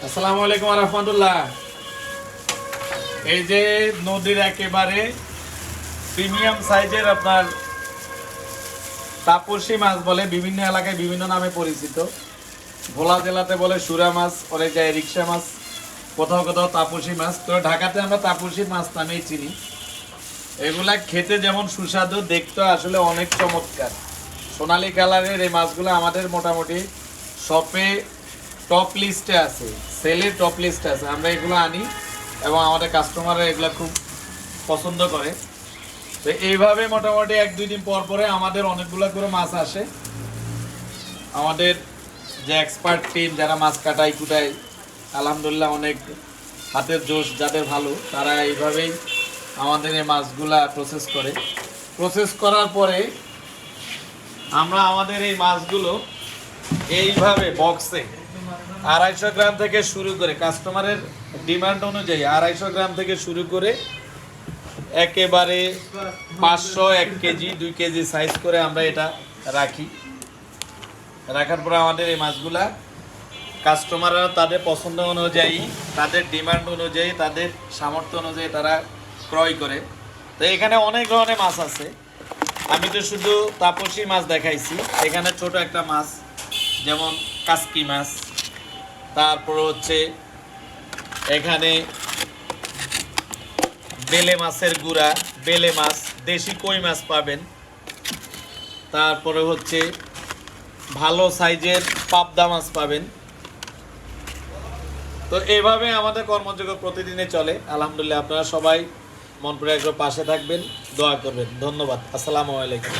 আসসালামু আলাইকুম ওয়া রাহমাতুল্লাহ। এই যে নদীর একেবারে প্রিমিয়াম সাইজের আপনার তাপসী মাছ বলে, বিভিন্ন এলাকায় বিভিন্ন নামে পরিচিত। ভোলা জেলাতে বলে সুরা মাছ, অনেক জায়গায় রিক্সা মাছ, কোথাও কোথাও তাপসী মাছ। তো ঢাকাতে আমরা তাপসী মাছ নামেই চিনি। এগুলা খেতে যেমন সুস্বাদু, দেখতে আসলে অনেক চমৎকার। সোনালী কালারের এই মাছগুলো আমাদের মোটামুটি শপে টপ লিস্টে আছে, সেলের টপ লিস্টে আছে। আমরা এগুলো আনি এবং আমাদের কাস্টমাররা এগুলো খুব পছন্দ করে। তো এইভাবে মোটামুটি 1-2 দিন পর পরে আমাদের অনেকগুলো করে মাছ আসে। আমাদের যে এক্সপার্ট টিম যারা মাছ কাটাই কুটাই, আলহামদুলিল্লাহ অনেক হাতের জোশ যাদের ভালো, তারা এইভাবেই আমাদের এই মাছগুলা প্রসেস করে। প্রসেস করার পরে আমরা আমাদের এই মাছগুলো এইভাবে বক্সে 250 গ্রাম থেকে শুরু করে, কাস্টমারের ডিমান্ড অনুযায়ী 250 গ্রাম থেকে শুরু করে একেবারে 500, 1 কেজি, 2 কেজি সাইজ করে আমরা এটা রাখি। রাখার পরে আমাদের এই মাছগুলা কাস্টমাররা তাদের পছন্দ অনুযায়ী, তাদের ডিমান্ড অনুযায়ী, তাদের সামর্থ্য অনুযায়ী তারা ক্রয় করে। তো এখানে অনেক ধরনের মাছ আছে। আমি তো শুধু তাপসী মাছ দেখাইছি। এখানে ছোট একটা মাছ যেমন কাসকি মাছ, তারপর হচ্ছে এখানে বেলে মাছের গুঁড়া, বেলে মাছ, দেশি কই মাছ পাবেন। তারপরে হচ্ছে ভালো সাইজের পাবদা মাছ পাবেন। তো এইভাবে আমাদের কর্মযোগ্য প্রতিদিনে চলে। আলহামদুলিল্লাহ, আপনারা সবাই মন করে একটু পাশে থাকবেন, দোয়া করবেন। ধন্যবাদ। আসসালামু আলাইকুম।